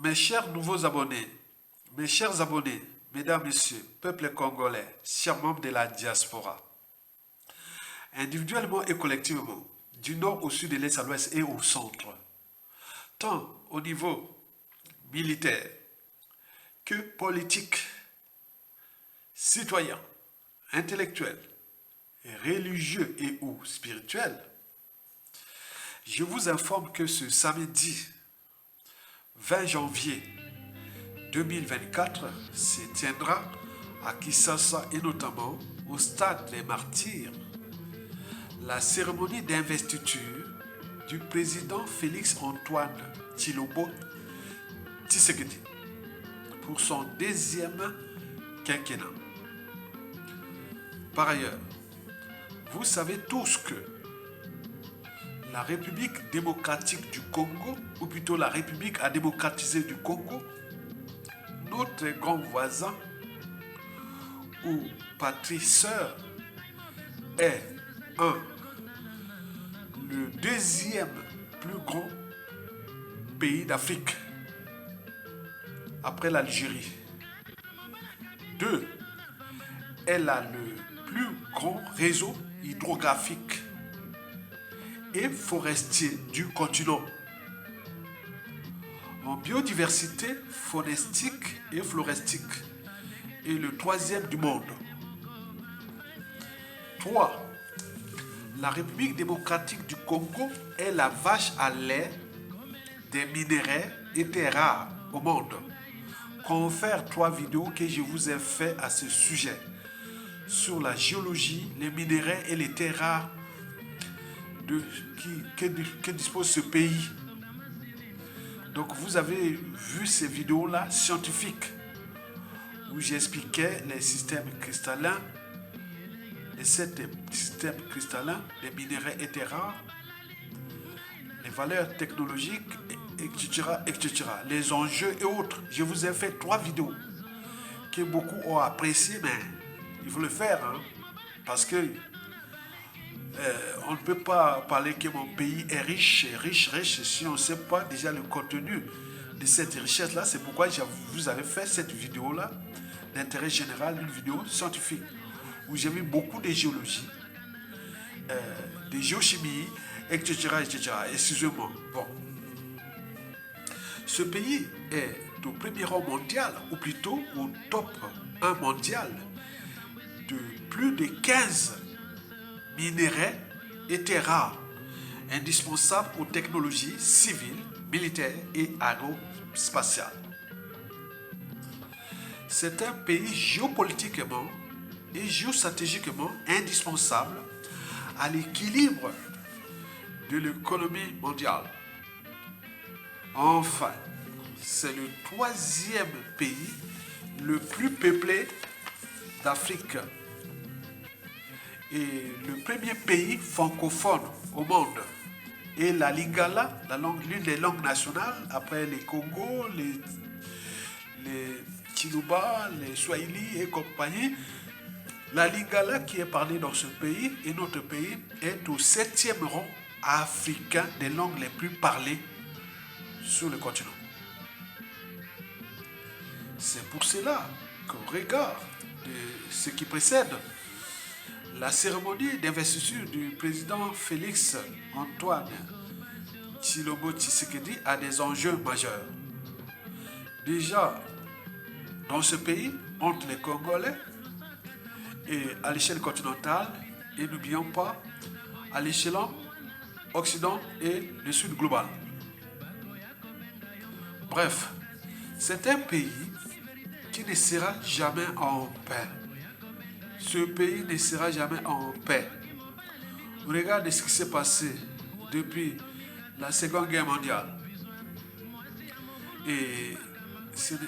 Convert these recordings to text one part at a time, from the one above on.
Mes chers nouveaux abonnés, mes chers abonnés, mesdames, messieurs, peuple congolais, chers membres de la diaspora, individuellement et collectivement, du nord au sud, de l'est à l'ouest et au centre, tant au niveau militaire que politique, citoyen, intellectuel, religieux et ou spirituel, je vous informe que ce samedi 20 janvier 2024 se tiendra à Kinshasa et notamment au stade des Martyrs la cérémonie d'investiture du président Félix Antoine Tshilombo Tshisekedi pour son deuxième quinquennat. Par ailleurs, vous savez tous que la République démocratique du Congo, ou plutôt la République à démocratiser du Congo, notre grand voisin ou patrie sœur, est le deuxième plus grand pays d'Afrique après l'Algérie. 2. Elle a le plus grand réseau hydrographique et forestier du continent. En biodiversité faunistique et floristique, et le troisième du monde. 3. La République démocratique du Congo est la vache à lait des minéraux et terres rares au monde. Confère 3 vidéos que je vous ai fait à ce sujet sur la géologie, les minéraux et les terres rares que dispose ce pays. Donc vous avez vu ces vidéos-là scientifiques où j'expliquais les systèmes cristallins, les 7 systèmes cristallins, les minéraux et terres rares, les valeurs technologiques, etc., etc., les enjeux et autres. Je vous ai fait 3 vidéos que beaucoup ont appréciées, mais il faut le faire, hein, parce que on ne peut pas parler que mon pays est riche, si on ne sait pas déjà le contenu de cette richesse-là. C'est pourquoi je vous avais fait cette vidéo-là, d'intérêt général, une vidéo scientifique, où j'ai vu beaucoup de géologie, de géochimie, etc., etc. Excusez-moi. Bon. Ce pays est au premier rang mondial, ou plutôt au top 1 mondial, de plus de 15 minéraux et terres rares, indispensables aux technologies civiles, militaires et aérospatiales. C'est un pays géopolitiquement et géostratégiquement indispensable à l'équilibre de l'économie mondiale. Enfin, c'est le 3e pays le plus peuplé d'Afrique et le premier pays francophone au monde. Et la lingala, l'une des langues nationales, après les Congo, les Chiluba, les Swahili et compagnie, la lingala qui est parlée dans ce pays et notre pays est au 7e rang africain des langues les plus parlées sur le continent. C'est pour cela qu'au regard de ce qui précède, la cérémonie d'investiture du président Félix Antoine Tshilombo Tshisekedi a des enjeux majeurs. Déjà, dans ce pays, entre les Congolais et à l'échelle continentale, et n'oublions pas à l'échelon Occident et le Sud global. Bref, c'est un pays qui ne sera jamais en paix. Ce pays ne sera jamais en paix. Regardez ce qui s'est passé depuis la Seconde Guerre mondiale. Et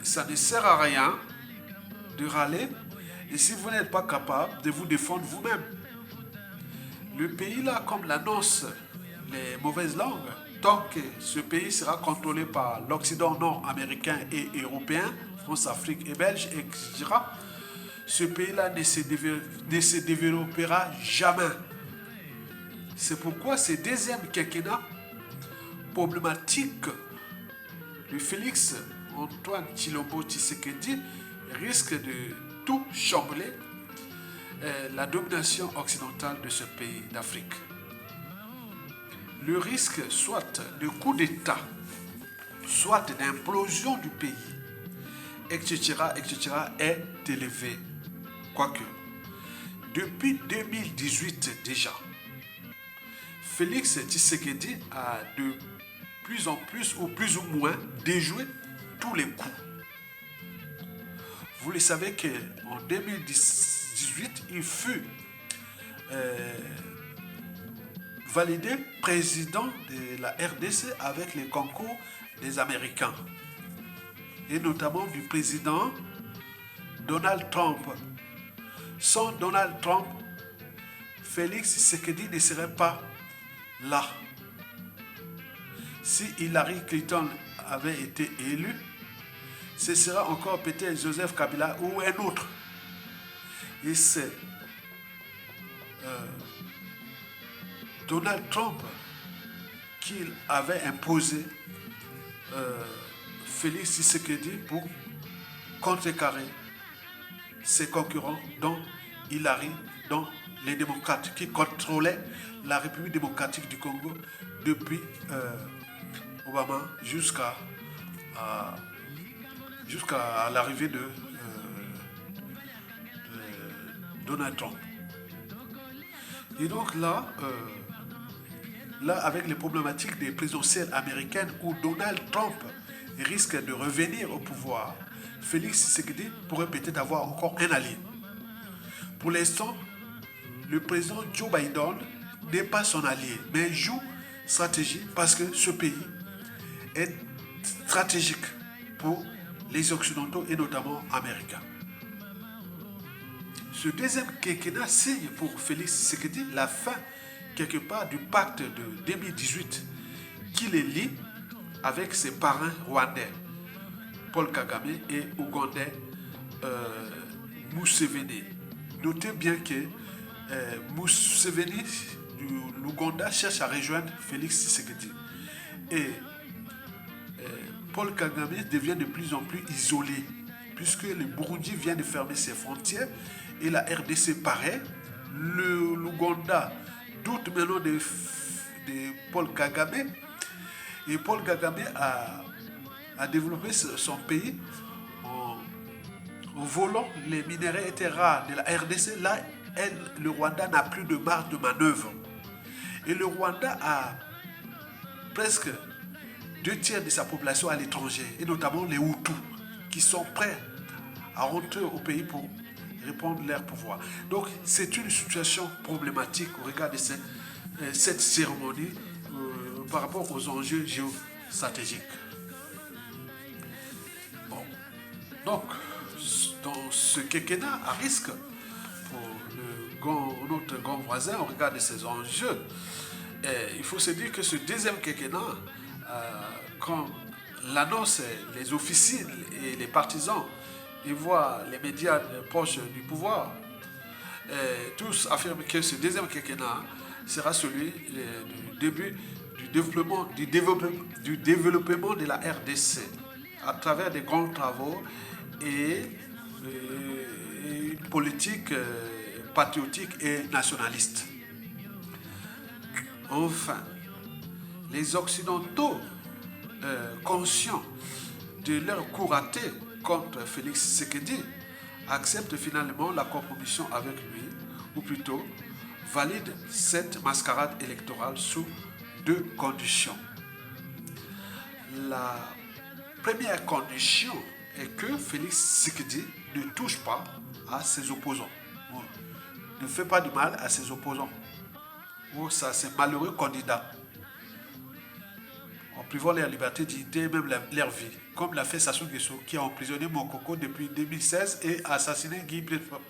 ça ne sert à rien de râler. Et si vous n'êtes pas capable de vous défendre vous-même, le pays là, comme l'annoncent les mauvaises langues, tant que ce pays sera contrôlé par l'Occident nord-américain et européen, France, Afrique et Belge, etc., ce pays-là ne se développera jamais. C'est pourquoi ce deuxième quinquennat problématique de Félix Antoine Tshilombo Tshisekedi risque de tout chambouler la domination occidentale de ce pays d'Afrique. Le risque soit de coup d'État, soit d'implosion du pays, etc., est élevé. Quoique, depuis 2018 déjà, Félix Tshisekedi a de plus en plus ou plus ou moins déjoué tous les coups. Vous le savez qu'en 2018, il fut validé président de la RDC avec les concours des Américains et notamment du président Donald Trump. Sans Donald Trump, Félix Tshisekedi ne serait pas là. Si Hillary Clinton avait été élu, ce sera encore peut-être Joseph Kabila ou un autre. Et c'est Donald Trump qui avait imposé Félix Tshisekedi pour contrecarrer ses concurrents, dont Hillary, dont les démocrates qui contrôlaient la République démocratique du Congo depuis Obama jusqu'à l'arrivée de Donald Trump. Et donc là, avec les problématiques des présidentielles américaines où Donald Trump risque de revenir au pouvoir, Félix Tshisekedi pourrait peut-être avoir encore un allié. Pour l'instant, le président Joe Biden n'est pas son allié, mais joue stratégie parce que ce pays est stratégique pour les Occidentaux et notamment américains. Ce deuxième quinquennat signe pour Félix Tshisekedi la fin quelque part du pacte de 2018 qui les lie avec ses parrains rwandais, Paul Kagame et ougandais Museveni. Notez bien que Museveni de l'Ouganda cherche à rejoindre Félix Tshisekedi. Et Paul Kagame devient de plus en plus isolé, puisque le Burundi vient de fermer ses frontières et la RDC paraît. L'Ouganda doute maintenant de Paul Kagame. Et Paul Kagame a développé son pays en volant les minéraux rares de la RDC. Là, le Rwanda n'a plus de marge de manœuvre. Et le Rwanda a presque 2/3 de sa population à l'étranger, et notamment les Hutus, qui sont prêts à rentrer au pays pour répondre leur pouvoir. Donc, c'est une situation problématique au regard de cette cérémonie par rapport aux enjeux géostratégiques. Bon. Donc, dans ce quinquennat à risque pour notre grand voisin au regard de ces enjeux, il faut se dire que ce deuxième quinquennat, quand l'annonce, les officines et les partisans, ils voient les médias proches du pouvoir, tous affirment que ce deuxième quinquennat sera celui du début du développement de la RDC à travers des grands travaux et une politique patriotique et nationaliste. Enfin, les Occidentaux, conscients de leur coup raté contre Félix Tshisekedi, acceptent finalement la compromission avec lui, ou plutôt valident cette mascarade électorale sous deux conditions. La première condition est que Félix Tshisekedi ne touche pas à ses opposants, ne fait pas du mal à ses opposants, ou ça c'est malheureux candidat, en privant leur liberté d'idée, même leur vie, comme l'a fait Sassou Nguesso, qui a emprisonné Mokoko depuis 2016 et a assassiné Guy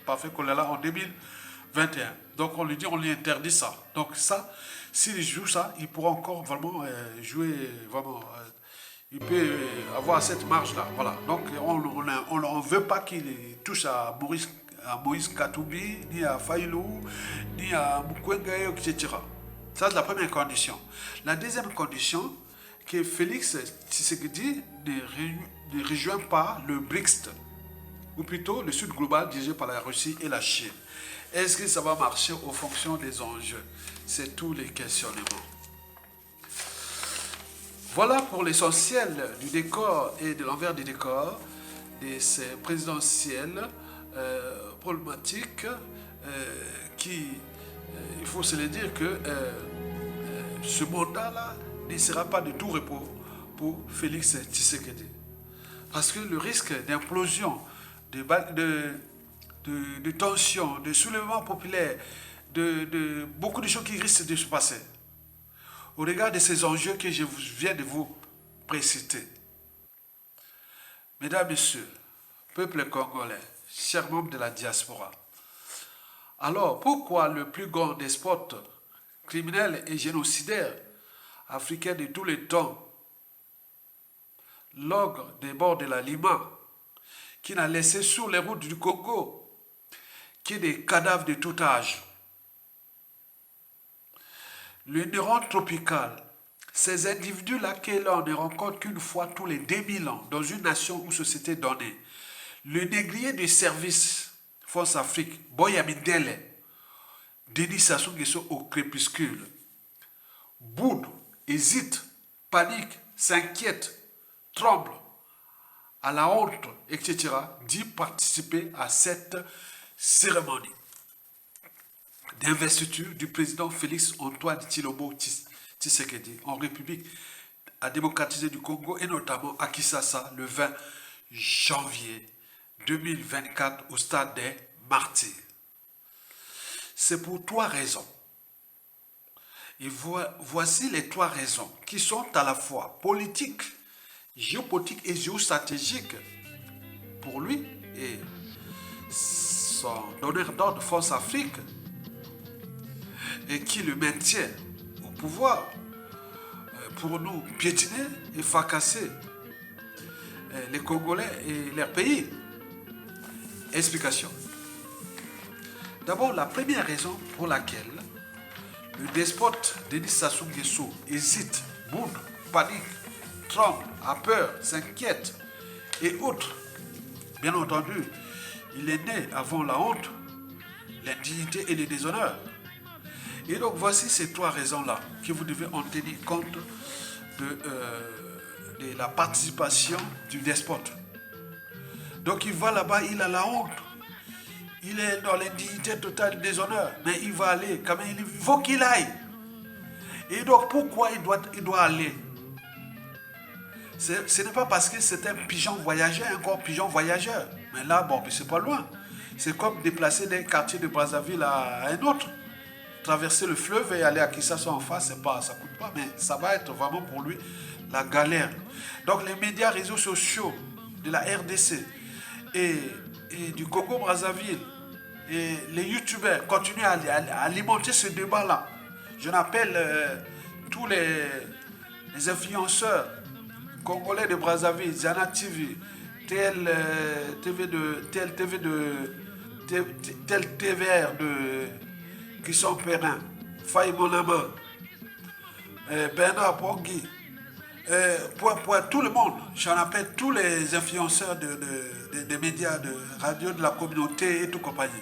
Parfait Kolala en 2021. Donc on lui dit, on lui interdit ça. Donc ça, s'il joue ça, il pourra encore vraiment jouer, vraiment, il peut avoir cette marge-là. Voilà. Donc on ne veut pas qu'il touche à Moïse Katoubi, ni à Faïlou, ni à Mukwengaye, etc. Ça, c'est la première condition. La deuxième condition, que Félix Tshisekedi ne rejoint pas le BRICS, ou plutôt le Sud global dirigé par la Russie et la Chine. Est-ce que ça va marcher en fonction des enjeux? C'est tous les questionnements. Voilà pour l'essentiel du décor et de l'envers du décor de ces présidentielles problématiques qui, il faut se le dire que ce mandat-là ne sera pas de tout repos pour Félix Tshisekedi. Parce que le risque d'implosion, de tension, de soulèvement populaire, de beaucoup de choses qui risquent de se passer, au regard de ces enjeux que je viens de vous préciter. Mesdames, Messieurs, peuple congolais, chers membres de la diaspora, alors pourquoi le plus grand despote criminel et génocidaire africain de tous les temps, l'ogre des bords de la Lima, qui n'a laissé sur les routes du Congo que des cadavres de tout âge, le neuron tropical, ces individus-là que l'on ne rencontre qu'une fois tous les 2000 ans dans une nation ou société donnée, le négrier de service France Afrique, Boya Mindele, Denis Sassou Nguesso au crépuscule, boude, hésite, panique, s'inquiète, tremble, à la honte, etc., d'y participer à cette cérémonie d'investiture du président Félix Antoine Tshilombo Tshisekedi en République démocratisée du Congo et notamment à Kinshasa le 20 janvier 2024 au stade des Martyrs. C'est pour 3 raisons. Et voici les 3 raisons qui sont à la fois politiques, géopolitiques et géostratégiques pour lui et son donneur d'ordre France Afrique et qui le maintient au pouvoir pour nous piétiner et fracasser les Congolais et leur pays. Explication. D'abord, la première raison pour laquelle le despote Denis Sassou Nguesso hésite, boude, panique, tremble, a peur, s'inquiète et autres. Bien entendu, il est né avant la honte, l'indignité et le déshonneur. Et donc voici ces 3 raisons-là que vous devez en tenir compte de la participation du despote. Donc il va là-bas, il a la honte. Il est dans l'indignité totale du déshonneur. Mais il va aller, quand même, il faut qu'il aille. Et donc pourquoi il doit aller? Ce n'est pas parce que c'est un pigeon voyageur, encore pigeon voyageur. Mais là, bon, c'est pas loin. C'est comme déplacer d'un quartier de Brazzaville à un autre. Traverser le fleuve et aller à Kinshasa en face, ça ne coûte pas, mais ça va être vraiment pour lui la galère. Donc les médias, réseaux sociaux de la RDC et du Congo-Brazzaville et les youtubeurs continuent à alimenter ce débat-là. Je n'appelle tous les influenceurs congolais de Brazzaville, Zana TV, tel TVR de Christian Perrin, Faye Monama, Bernard Poggi, tout le monde, j'en appelle tous les influenceurs des médias, de radio de la communauté et tout compagnie.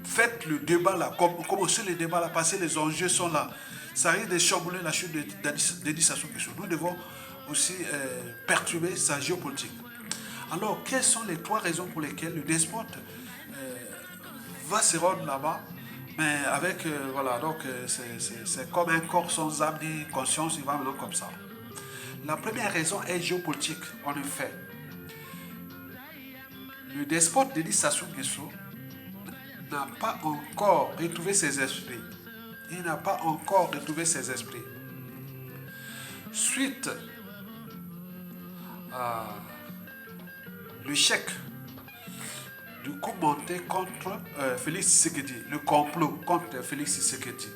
Faites le débat là, commencez le débat là, parce que les enjeux sont là. Ça risque de chambouler la chute de Denis Sassou Nguesso. Nous devons aussi perturber sa géopolitique. Alors, quelles sont les 3 raisons pour lesquelles le despote va se rendre là-bas? Mais avec, voilà, donc c'est comme un corps sans âme ni conscience, il va maintenant comme ça. La première raison est géopolitique, en effet. Le despote Denis Sassou Nguesso n'a pas encore retrouvé ses esprits. Il n'a pas encore retrouvé ses esprits. Suite à l'échec du coup monté contre Félix Tshisekedi, le complot contre Félix Tshisekedi.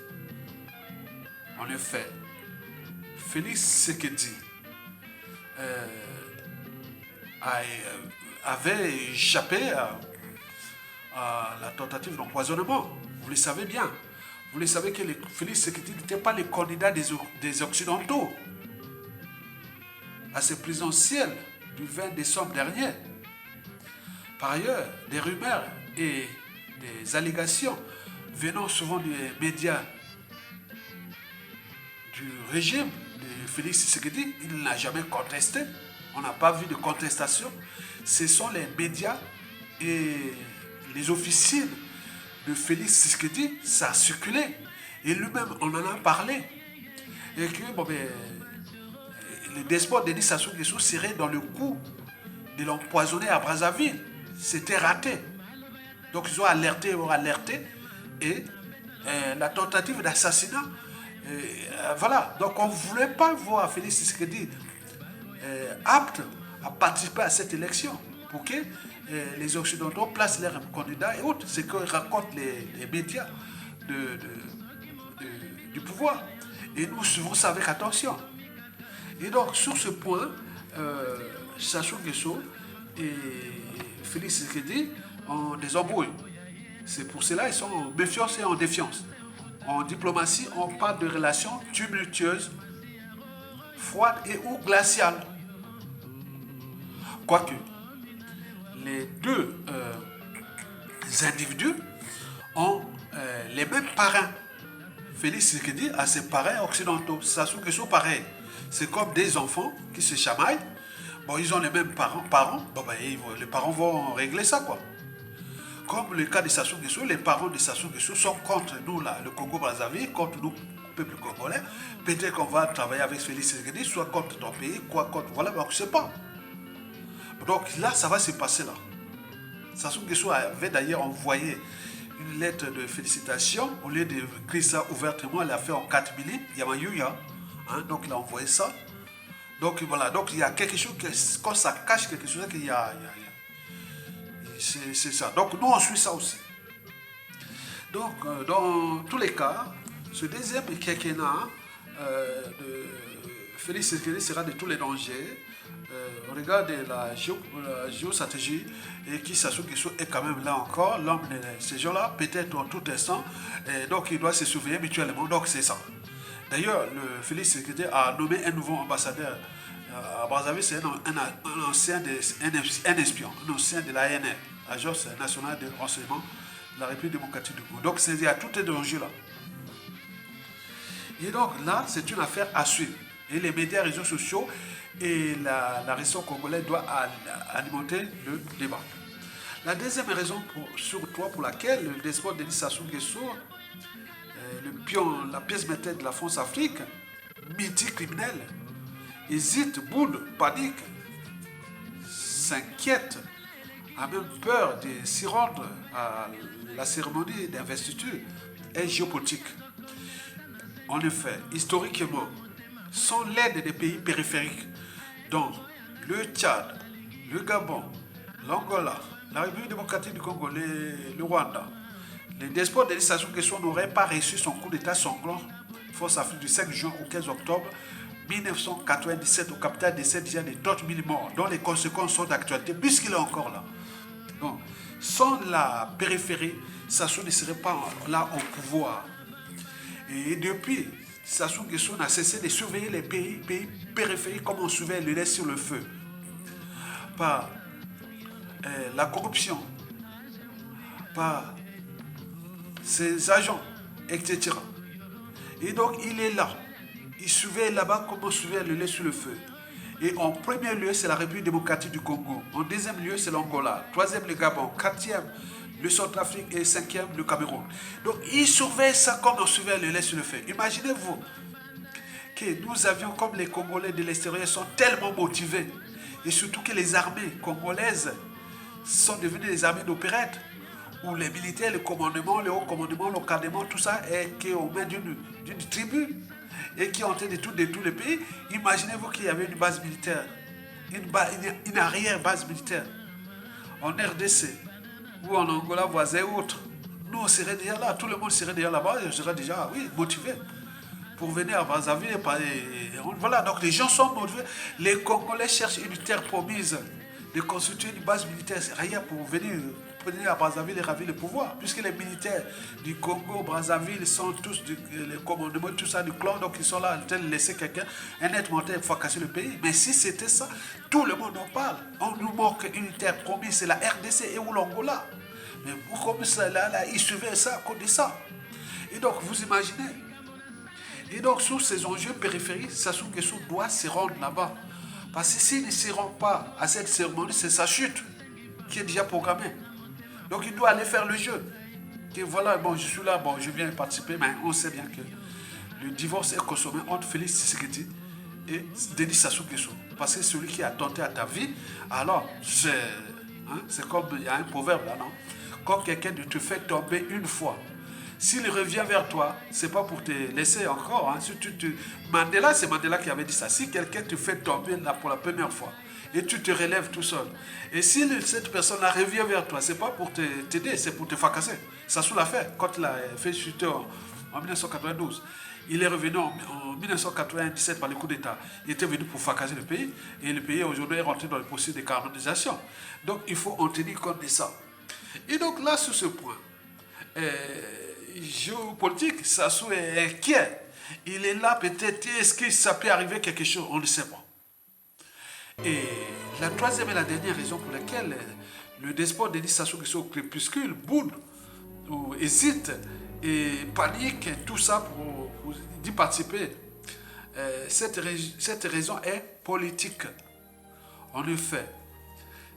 En effet, Félix Tshisekedi avait échappé à la tentative d'empoisonnement. Vous le savez bien. Vous le savez que Félix Tshisekedi n'était pas le candidat des Occidentaux. à ces présidentielles du 20 décembre dernier. Par ailleurs, des rumeurs et des allégations venant souvent des médias du régime de Félix Tshisekedi, il n'a jamais contesté. On n'a pas vu de contestation. Ce sont les médias et les officines de Félix Tshisekedi, ça a circulé. Et lui-même, on en a parlé. Et que bon, le despote Denis Sassou Nguesso serait dans le coup de l'empoisonner à Brazzaville. C'était raté. Donc ils ont alerté, et la tentative d'assassinat, voilà. Donc on ne voulait pas voir Félix Tshisekedi apte à participer à cette élection pour que les Occidentaux placent leurs candidats et autres. C'est ce que racontent les médias du pouvoir. Et nous suivons ça avec attention. Et donc sur ce point, Sassou Nguesso et Félix Tshisekedi ont des embrouilles. C'est pour cela qu'ils sont en méfiance et en défiance. En diplomatie, on parle de relations tumultueuses, froides et ou glaciales. Quoique, les deux individus ont les mêmes parrains. Félix Tshisekedi a ses parrains occidentaux. Sassou Nguesso, pareil. C'est comme des enfants qui se chamaillent. Bon, ils ont les mêmes parents. Bon, ben, les parents vont régler ça, quoi. Comme le cas de Sassou Nguesso, les parents de Sassou Nguesso sont contre nous, là, le Congo-Brazzaville, contre nous, peuple congolais. Peut-être qu'on va travailler avec Félix Tshisekedi, soit contre ton pays, quoi, contre. Voilà, mais on ne sait pas. Donc là, ça va se passer là. Sassou Nguesso avait d'ailleurs envoyé une lettre de félicitations. Au lieu d'écrire ça ouvertement, il l'a fait en 4 minutes. Yamayuya. Donc il a envoyé ça. Donc voilà, donc il y a quelque chose, quand ça cache quelque chose, qu'il y a c'est ça. Donc nous on suit ça aussi. Donc dans tous les cas, ce deuxième quinquennat de Félix Tshisekedi sera de tous les dangers. On regarde la géostratégie et qui Sassou Nguesso est quand même là encore, l'homme de ces gens-là, peut-être en tout instant. Et donc il doit se surveiller mutuellement. Donc c'est ça. D'ailleurs, le Félix Tshisekedi a nommé un nouveau ambassadeur à Brazzaville. C'est un ancien espion, un ancien de l'ANR, Agence nationale de renseignement de la République démocratique du Congo. Donc il y a tout les dangers là. Et donc là, c'est une affaire à suivre. Et les médias, réseaux sociaux et la région congolaise doivent alimenter le débat. La deuxième raison pour laquelle le despote Denis Sassou Nguesso, le pion, la pièce maîtresse de la France-Afrique, multicriminel, hésite, boude, panique, s'inquiète, a même peur de s'y rendre à la cérémonie d'investiture, est géopolitique. En effet, historiquement, sans l'aide des pays périphériques, dont le Tchad, le Gabon, l'Angola, la République démocratique du Congo, le Rwanda, le despote Denis Sassou Nguesso n'aurait pas reçu son coup d'état sanglant Force Afrique du 5 juin au 15 octobre 1997 au capital de 7 dizaines de d'autres mille morts, dont les conséquences sont d'actualité puisqu'il est encore là. Donc, sans la périphérie, Sassou ne serait pas là au pouvoir. Et depuis, Sassou Nguesso n'a cessé de surveiller les pays périphériques comme on surveille le lait sur le feu. Par la corruption, par ses agents, etc. Et donc il est là. Il surveille là-bas comme on surveille le lait sur le feu. Et en premier lieu, c'est la République démocratique du Congo. En deuxième lieu, c'est l'Angola. Troisième, le Gabon. Quatrième, le Centrafrique. Et cinquième, le Cameroun. Donc, il surveille ça comme on surveille le lait sur le feu. Imaginez-vous que nous avions, comme les Congolais de l'extérieur sont tellement motivés, et surtout que les armées congolaises sont devenues des armées d'opérette, où les militaires, le commandement, le haut commandement, le cadrement, tout ça est aux mains d'une tribu, et qui ont été de tous les pays. Imaginez-vous qu'il y avait une base militaire, une arrière-base militaire, en RDC, ou en Angola voisin ou autre. Nous, on serait déjà là, tout le monde serait déjà là-bas, et on serait déjà, oui, motivé pour venir à Brazzaville. Voilà, donc les gens sont motivés. Les Congolais cherchent une terre promise de constituer une base militaire, c'est rien pour venir venir à Brazzaville et ravir le pouvoir, puisque les militaires du Congo, Brazzaville sont tous les commandements, tout ça du clan, donc ils sont là en train de laisser quelqu'un, un être mortel, il faut casser le pays. Mais si c'était ça, tout le monde en parle. On nous moque une terre promise, c'est la RDC et ou l'Angola. Mais comme ça, là, ils suivaient ça à cause de ça. Et donc, vous imaginez. Et donc, sur ces enjeux périphériques, Sassou Nguesso doit se rendre là-bas. Parce que s'il ne se rend pas à cette cérémonie, c'est sa chute qui est déjà programmée. Donc, il doit aller faire le jeu. Et voilà, bon, je suis là, bon, je viens participer, mais on sait bien que le divorce est consommé entre Félix Tshisekedi et Denis Sassou Nguesso. Parce que celui qui a tenté à ta vie, alors, c'est comme, il y a un proverbe là, non? Quand quelqu'un te fait tomber une fois, s'il revient vers toi, c'est pas pour te laisser encore. Hein. Si Mandela, c'est Mandela qui avait dit ça. Si quelqu'un te fait tomber là pour la première fois et tu te relèves tout seul, et si cette personne-là revient vers toi, c'est pas pour t'aider, c'est pour te fracasser. Sassou l'a fait quand il a fait chuter en 1992. Il est revenu en 1997 par le coup d'État. Il était venu pour fracasser le pays. Et le pays aujourd'hui est rentré dans le processus de carbonisation. Donc il faut en tenir compte de ça. Et donc là, sur ce point, géopolitique, Sassou est inquiet. Il est là peut-être, est-ce que ça peut arriver quelque chose? On ne sait pas. Et la troisième et la dernière raison pour laquelle le despote Denis Sassou Nguesso au crépuscule boude ou hésite et panique, tout ça pour y participer, cette raison est politique. En effet,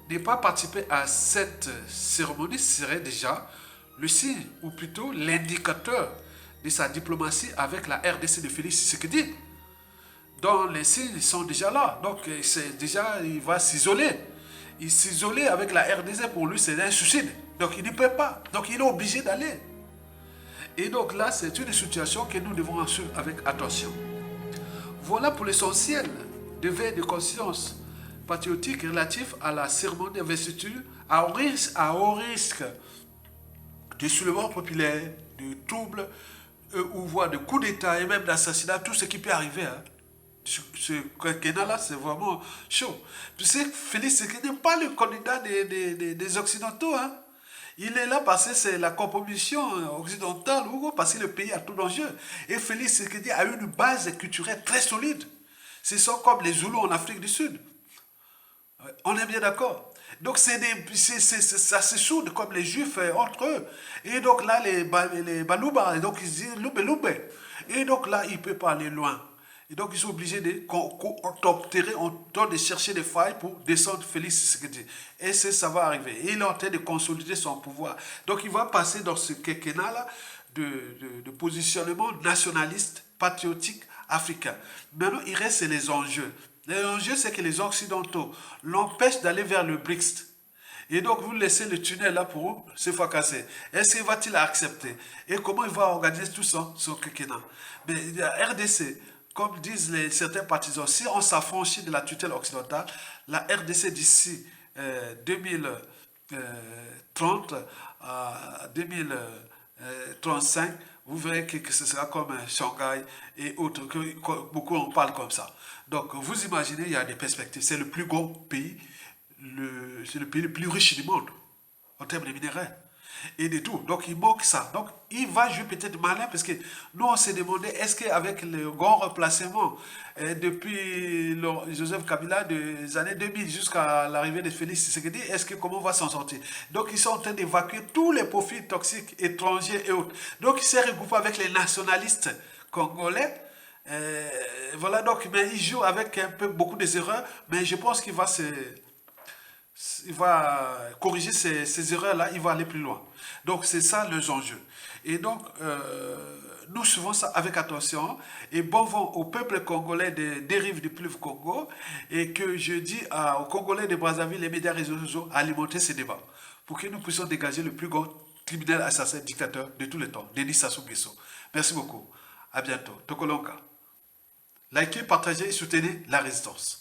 ne pas participer à cette cérémonie serait déjà le signe, ou plutôt l'indicateur de sa diplomatie avec la RDC de Félix Tshisekedi. Donc les signes sont déjà là. Donc c'est déjà, il va s'isoler. Il s'isoler avec la RDC, pour lui, c'est un suicide. Donc il ne peut pas. Donc il est obligé d'aller. Et donc là, c'est une situation que nous devons suivre avec attention. Voilà pour l'essentiel de veille de conscience patriotique relatif à la cérémonie d'investiture à haut risque de soulèvements populaires, de troubles, ou voire de coups d'État et même d'assassinat, tout ce qui peut arriver. Hein. Ce quinquennat-là, c'est vraiment chaud. Tu sais, Félix Tshisekedi n'est pas le candidat des Occidentaux. Hein. Il est là parce que c'est la compromission occidentale, ou parce que le pays a tout d'enjeu. Et Félix Tshisekedi a une base culturelle très solide. Ce sont comme les Zoulous en Afrique du Sud. On est bien d'accord. Donc ça se soude comme les Juifs entre eux. Et donc là, les Balouba, donc ils disent Loube. Et donc là, il ne peut pas aller loin. Et donc ils sont obligés de chercher des failles pour descendre Félix Tshisekedi. Et ça va arriver. Et il est en train de consolider son pouvoir. Donc il va passer dans ce quinquennat-là de positionnement nationaliste, patriotique, africain. Maintenant, il reste les enjeux. L'enjeu, c'est que les Occidentaux l'empêchent d'aller vers le BRICS. Et donc, vous laissez le tunnel là pour se fracasser. Est-ce qu'il va-t-il accepter? Et comment il va organiser tout son quinquennat? Mais la RDC, comme disent certains partisans, si on s'affranchit de la tutelle occidentale, la RDC d'ici 2030 à 2035, vous verrez que ce sera comme Shanghai et autres, que beaucoup en parlent comme ça. Donc, vous imaginez, il y a des perspectives. C'est le plus gros pays, c'est le pays le plus riche du monde, en termes de minéraux et de tout. Donc, il manque ça. Donc, il va jouer peut-être malin, parce que nous, on s'est demandé, est-ce qu'avec le grand replacement, depuis Joseph Kabila, des années 2000 jusqu'à l'arrivée de Félix Tshisekedi, comment on va s'en sortir? Donc, ils sont en train d'évacuer tous les profils toxiques étrangers et autres. Donc, il s'est regroupé avec les nationalistes congolais. Voilà, donc, mais il joue avec beaucoup des erreurs, mais je pense qu'il va corriger ces erreurs-là, il va aller plus loin. Donc, c'est ça les enjeux. Et donc, nous suivons ça avec attention. Et bon vent au peuple congolais des rives du fleuve Congo. Et que je dis aux Congolais de Brazzaville, les médias réseaux sociaux, alimenter ces débats. Pour que nous puissions dégager le plus grand criminel, assassin, dictateur de tous les temps, Denis Sassou Nguesso. Merci beaucoup. À bientôt. Tokolonka. Likez, partagez et soutenez la résistance.